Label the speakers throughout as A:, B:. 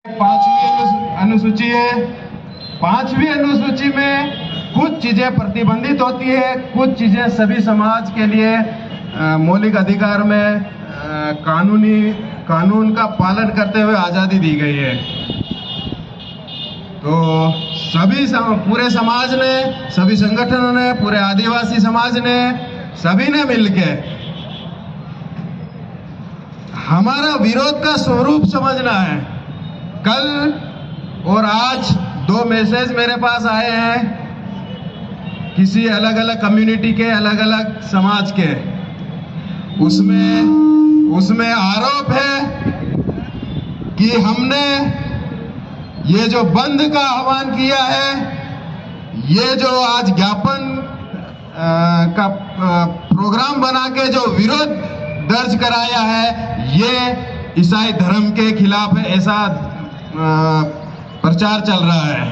A: पांचवी अनुसूची है। पांचवी अनुसूची में कुछ चीजें प्रतिबंधित होती है, कुछ चीजें सभी समाज के लिए मौलिक अधिकार में कानून का पालन करते हुए आजादी दी गई है। तो पूरे समाज ने, सभी संगठनों ने, पूरे आदिवासी समाज ने, सभी ने मिलकर हमारा विरोध का स्वरूप समझना है। कल और आज दो मैसेज मेरे पास आए हैं किसी अलग अलग कम्युनिटी के, अलग अलग समाज के। उसमें आरोप है कि हमने ये जो बंद का आह्वान किया है, ये जो आज ज्ञापन का प्रोग्राम बना के जो विरोध दर्ज कराया है, ये ईसाई धर्म के खिलाफ है, ऐसा प्रचार चल रहा है।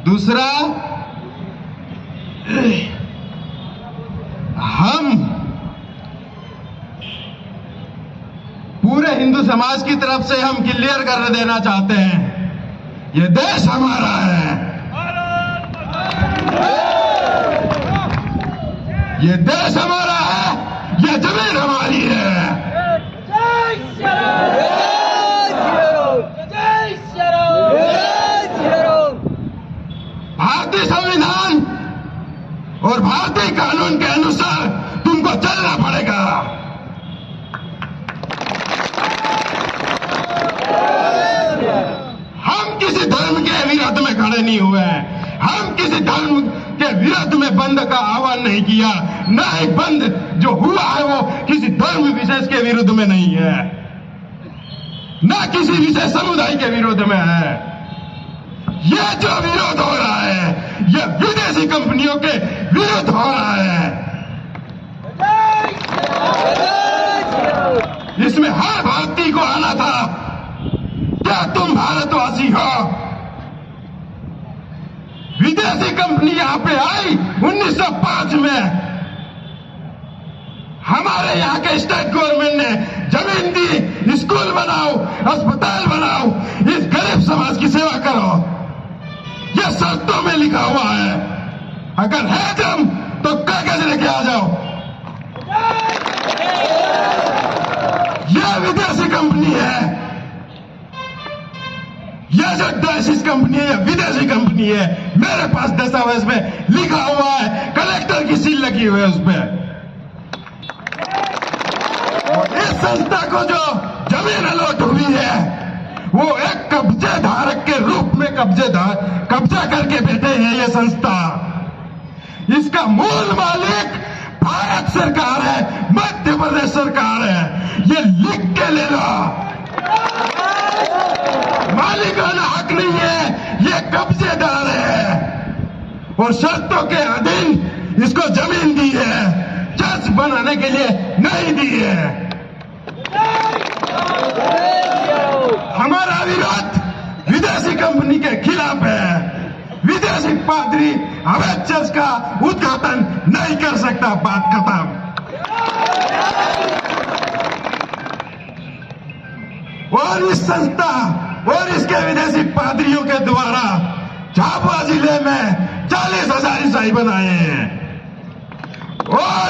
A: दूसरा, हम पूरे हिंदू समाज की तरफ से हम क्लियर कर देना चाहते हैं, ये देश हमारा है, ये देश हमारा है, ये जमीन हमारी है। भारतीय संविधान और भारतीय कानून के अनुसार तुमको चलना पड़ेगा। हम किसी धर्म के विरोध में खड़े नहीं हुए हैं, हम किसी धर्म के विरोध में बंद का आह्वान नहीं किया, न ही बंद जो हुआ है वो किसी धर्म विशेष के विरुद्ध में नहीं है, न किसी विशेष समुदाय के विरोध में है। यह जो विरोध हो रहा है, यह विदेशी कंपनियों के विरुद्ध हो रहा है। इसमें हर भारतीय को आना था। क्या तुम भारतवासी हो? विदेशी कंपनी यहां पे आई 1905 में। हमारे यहाँ के स्टेट गवर्नमेंट ने जमीन दी, स्कूल बनाओ, अस्पताल बनाओ, इस गरीब समाज की सेवा करो। यह शर्तों में लिखा हुआ है। अगर है दम तो कागज लेके आ जाओ। यह विदेशी कंपनी है, यह जो डैशिस कंपनी है, यह विदेशी कंपनी है। मेरे पास दस्तावेज में लिखा हुआ है, कलेक्टर की सील लगी हुई है उस पर। इस संस्था को जो जमीन अलॉट हुई है, वो एक कब्जे धारक के रूप में कब्जा करके बैठे हैं ये संस्था। इसका मूल मालिक भारत सरकार है, मध्य प्रदेश सरकार है। ये लिख के ले लो, मालिकाना हक नहीं है, ये कब्जेदार है और शर्तों के अधीन इसको जमीन दी है, चर्च बनाने के लिए नहीं दी है। हमारा विरोध विदेशी कंपनी के खिलाफ है। विदेशी पादरी अवैध चर्च का उद्घाटन नहीं कर सकता, बात खत्म। और इस संस्था और इसके विदेशी पादरियों के द्वारा झाबुआ जिले में 40,000 ईसाई बनाए हैं। और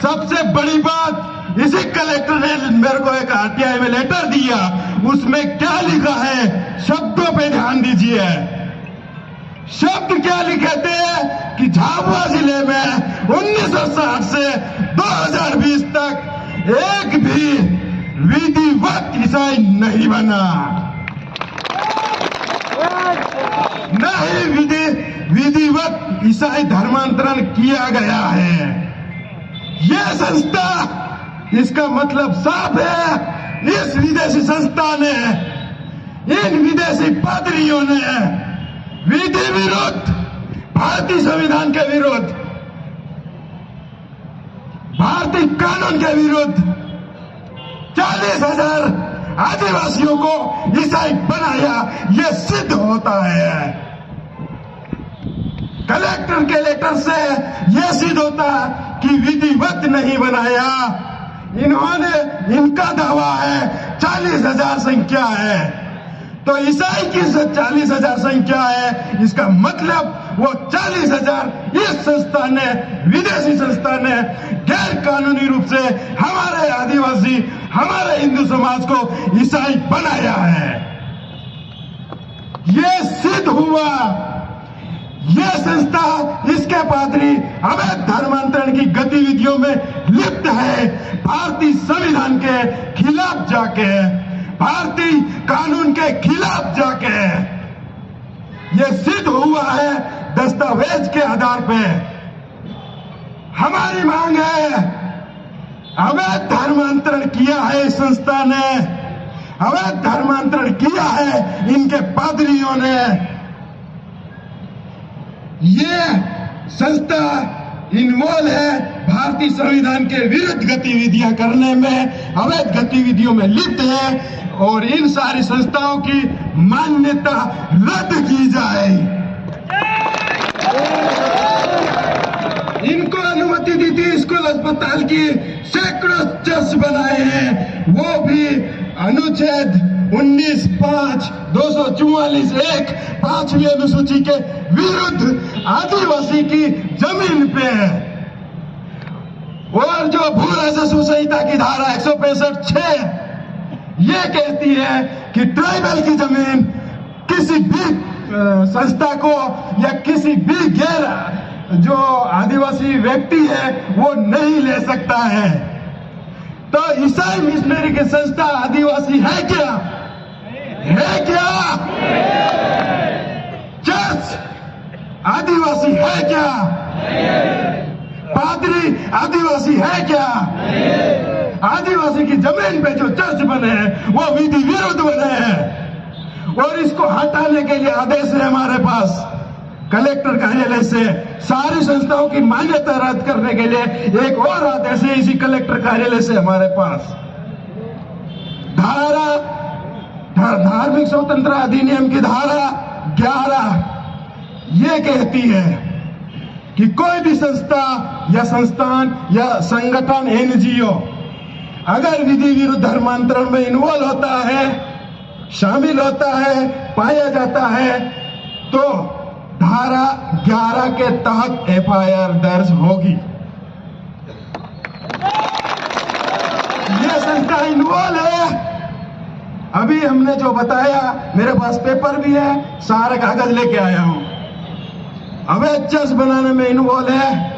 A: सबसे बड़ी बात, इसी कलेक्टर ने मेरे को एक आरटीआई में लेटर दिया, उसमें क्या लिखा है, शब्दों पे ध्यान दीजिए। शब्द क्या लिखे थे कि झाबुआ जिले में 1960 से 2020 तक एक भी विधिवत ईसाई नहीं बना, न ही विधिवत ईसाई धर्मांतरण किया गया है। यह संस्था, इसका मतलब साफ है, इस विदेशी संस्था ने, इन विदेशी पादरियों ने विधि विरुद्ध, भारतीय संविधान के विरुद्ध, भारतीय कानून के विरुद्ध 40,000 आदिवासियों को ईसाई बनाया। यह सिद्ध होता है, कलेक्टर के लेटर से यह सिद्ध होता है कि विधिवत नहीं बनाया। इन्होंने, इनका दावा है 40,000 संख्या है, तो ईसाई की 40,000 संख्या है, इसका मतलब वो 40,000 इस संस्था ने, विदेशी संस्था ने गैर कानूनी रूप से हमारे आदिवासी, हमारे हिंदू समाज को ईसाई बनाया है। ये सिद्ध हुआ, ये संस्था, इसके पादरी अवैध धर्मांतरण की गतिविधियों में लिप्त है। भारतीय संविधान के खिलाफ जाके, भारतीय कानून के खिलाफ जाके ये सिद्ध हुआ है दस्तावेज के आधार पे। हमारी मांग है, अवैध धर्मांतरण किया है इस संस्था ने, अवैध धर्मांतरण किया है इनके पादरियों ने। ये संस्था इन्वॉल्व है भारतीय संविधान के विरुद्ध गतिविधियां करने में, अवैध गतिविधियों में लिप्त है, और इन सारी संस्थाओं की मान्यता रद्द की जाए। इनको अनुमति दी थी स्कूल अस्पताल की, सैकड़ों चर्च बनाए हैं, वो भी अनुच्छेद 19(5), 244(1), 5वीं अनुसूची के विरुद्ध आदिवासी की जमीन पे है। और जो भू राजस्व संहिता की धारा 165(6) ये कहती है कि ट्राइबल की जमीन किसी भी संस्था को या किसी भी गैर जो आदिवासी व्यक्ति है वो नहीं ले सकता है। तो ईसाई मिशनरी की संस्था आदिवासी है क्या? है क्या? चर्च आदिवासी है क्या? पादरी आदिवासी है क्या? आदिवासी की जमीन पे जो चर्च बने हैं वो विधि विरुद्ध बने हैं, और इसको हटाने के लिए आदेश है हमारे पास कलेक्टर कार्यालय से। सारी संस्थाओं की मान्यता रद्द करने के लिए एक और आदेश है इसी कलेक्टर कार्यालय से हमारे पास। धार्मिक स्वतंत्रता अधिनियम की धारा 11 ये कहती है कि कोई भी संस्था या संस्थान या संगठन, एनजीओ अगर विधि विरुद्ध धर्मांतरण में इन्वॉल्व होता है, शामिल होता है, पाया जाता है, तो धारा 11 के तहत एफआईआर दर्ज होगी। ये संस्था इन्वॉल्व है। अभी हमने जो बताया, मेरे पास पेपर भी है, सारे कागज लेके आया हूं। अवैध चर्च बनाने में इन्वॉल्व है।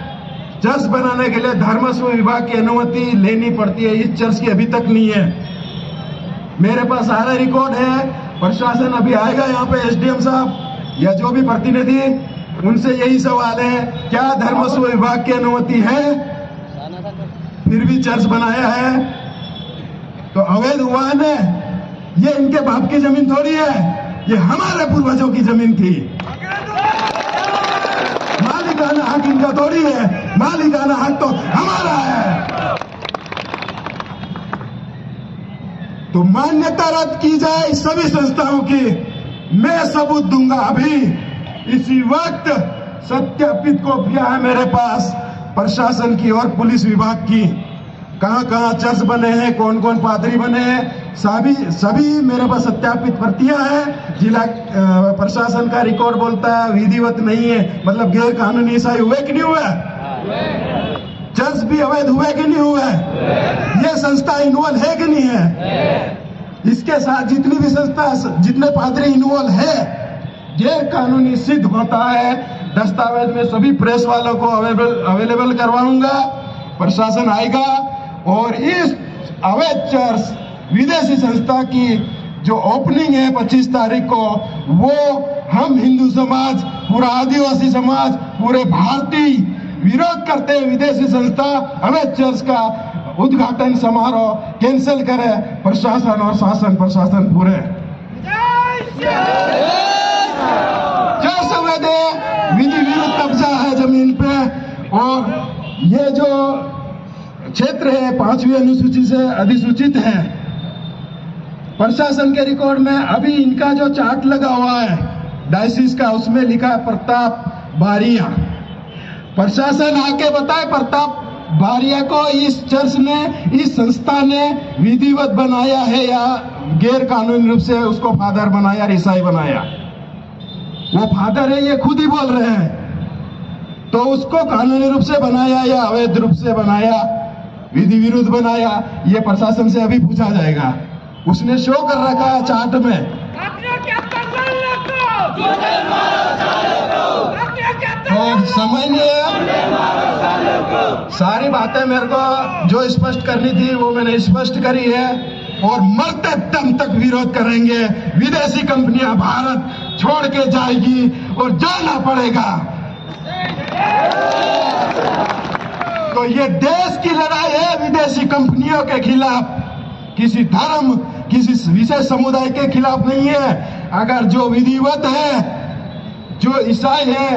A: चर्च बनाने के लिए धर्मस्व विभाग की अनुमति लेनी पड़ती है, इस चर्च की अभी तक नहीं है। मेरे पास सारा रिकॉर्ड है। प्रशासन अभी आएगा यहाँ पे, एसडीएम साहब या जो भी प्रतिनिधि, उनसे यही सवाल है, क्या धर्मस्व विभाग की अनुमति है? फिर भी चर्च बनाया है तो अवैध हुआ है। ये इनके बाप की जमीन थोड़ी है, ये हमारे पूर्वजों की जमीन थी। मालिकाना हक इनका थोड़ी है, मालिकाना हक तो हमारा है। तो मान्यता रद्द की जाए सभी संस्थाओं की। मैं सबूत दूंगा अभी इसी वक्त, सत्यापित कॉपियां है मेरे पास प्रशासन की और पुलिस विभाग की, कहां चर्च बने हैं, कौन कौन पादरी बने हैं, सभी मेरे पास सत्यापित प्रतियां हैं। जिला प्रशासन का रिकॉर्ड बोलता है विधिवत नहीं है, मतलब गैर कानूनी ईसाई हुए कि नहीं हुए? चर्च भी अवैध हुए कि नहीं हुए? ये संस्था इन्वॉल्व है कि नहीं है? इसके साथ जितनी भी संस्था, जितने पादरी इन्वॉल्व है, गैर कानूनी सिद्ध होता है। दस्तावेज में सभी प्रेस वालों को अवेलेबल करवाऊंगा। प्रशासन आएगा और इस अवैध चर्च विदेशी संस्था की जो ओपनिंग है 25 तारीख को, वो हम हिंदू समाज, पूरा आदिवासी समाज, पूरे भारतीय विरोध करते हैं। विदेशी संस्था अवैध चर्च का उद्घाटन समारोह कैंसिल करे प्रशासन और शासन प्रशासन पूरे। चर्च अवैध है, विधि विरुद्ध कब्जा है जमीन पे, और ये जो क्षेत्र है 5वीं अनुसूची से अधिसूचित है। प्रशासन के रिकॉर्ड में अभी इनका जो चार्ट लगा हुआ है डायसिस का, उसमें लिखा है प्रताप बारिया। प्रशासन आके बताए प्रताप बारिया को इस चर्च ने, इस संस्था ने विधिवत बनाया है या गैर कानूनी रूप से उसको फादर बनाया, ईसाई बनाया। वो फादर है, ये खुद ही बोल रहे हैं। तो उसको कानूनी रूप से बनाया या अवैध रूप से बनाया, विधि विरुद्ध बनाया, ये प्रशासन से अभी पूछा जाएगा। उसने शो कर रखा है चार्ट में। तो समझ नहीं है, सारी बातें मेरे को जो स्पष्ट करनी थी वो मैंने स्पष्ट करी है, और मरते दम तक विरोध करेंगे। विदेशी कंपनियां भारत छोड़ के जाएगी और जाना पड़ेगा। तो ये देश की लड़ाई है विदेशी कंपनियों के खिलाफ, किसी धर्म, किसी विशेष समुदाय के खिलाफ नहीं है। अगर जो विधिवत है, जो ईसाई है,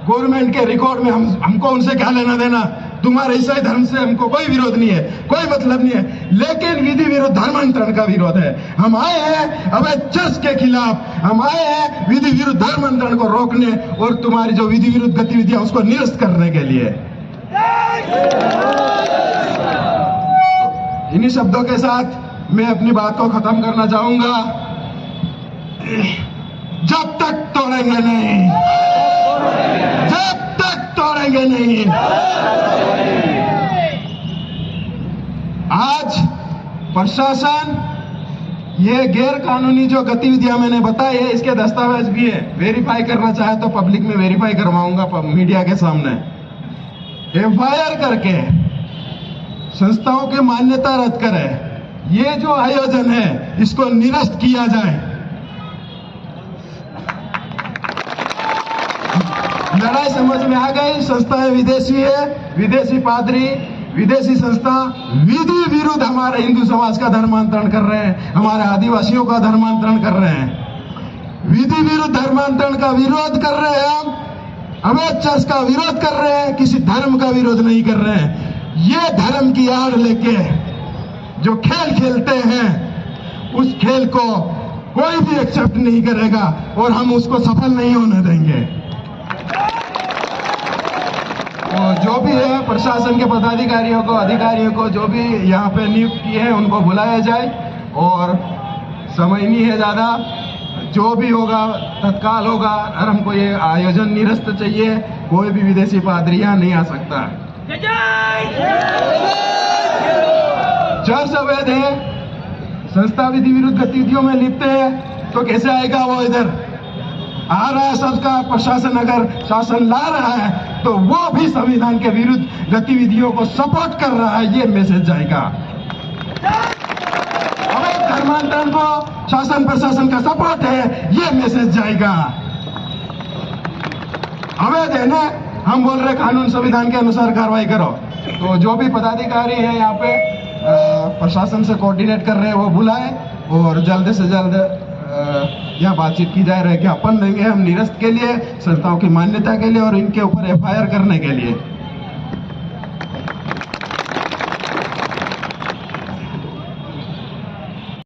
A: गवर्नमेंट के रिकॉर्ड में हमको उनसे क्या लेना देना। तुम्हारे ईसाई धर्म से हमको कोई विरोध नहीं है, कोई मतलब नहीं है, लेकिन विधि विरुद्ध धर्मांतरण का विरोध है। हम आए हैं अवैध चर्च के खिलाफ, हम आए हैं विधि विरुद्ध धर्मांतरण को रोकने और तुम्हारी जो विधि विरुद्ध गतिविधियां उसको निरस्त करने के लिए। इन्हीं शब्दों के साथ मैं अपनी बात को खत्म करना चाहूंगा। जब तक तोड़ेंगे नहीं, जब तक तोड़ेंगे नहीं। आज प्रशासन ये गैर कानूनी जो गतिविधियां मैंने बताई है, इसके दस्तावेज भी है। वेरीफाई करना चाहे तो पब्लिक में वेरीफाई करवाऊंगा मीडिया के सामने। एफआईआर करके संस्थाओं की मान्यता रद्द करे। ये जो आयोजन है इसको निरस्त किया जाए। लड़ाई समझ में आ गई। संस्थाएं विदेशी है, विदेशी पादरी, विदेशी संस्था विधि विरुद्ध हमारे हिंदू समाज का धर्मांतरण कर रहे हैं, हमारे आदिवासियों का धर्मांतरण कर रहे हैं। विधि विरुद्ध धर्मांतरण का विरोध कर रहे हैं हम, अवैध चर्च का विरोध कर रहे हैं, किसी धर्म का विरोध नहीं कर रहे हैं। ये धर्म की आड़ लेके जो खेल खेलते हैं, उस खेल को कोई भी एक्सेप्ट नहीं करेगा और हम उसको सफल नहीं होने देंगे। तो जो भी है प्रशासन के पदाधिकारियों को, अधिकारियों को जो भी यहाँ पे नियुक्त किए हैं उनको बुलाया जाए, और समय नहीं है ज्यादा, जो भी होगा तत्काल होगा। और हमको ये आयोजन निरस्त चाहिए, कोई भी विदेशी पादरी यहाँ नहीं आ सकता। चर्च अवैध है, संस्था विधि विरुद्ध गतिविधियों में लिप्त है, तो कैसे आएगा वो इधर? आ रहा है सबका प्रशासन, अगर शासन ला रहा है तो वो भी संविधान के विरुद्ध गतिविधियों को सपोर्ट कर रहा है, ये मैसेज जाएगा। अवैध धर्मांतरण को शासन प्रशासन का सपोर्ट है, ये मैसेज जाएगा। अवैध है ना, हम बोल रहे कानून संविधान के अनुसार कार्रवाई करो। तो जो भी पदाधिकारी है यहाँ पे प्रशासन से कोऑर्डिनेट कर रहे हैं वो बुलाए, और जल्द से जल्द यहाँ बातचीत की जा रही है कि अपन देंगे हम निरस्त के लिए, संस्थाओं की मान्यता के लिए और इनके ऊपर एफआईआर करने के लिए।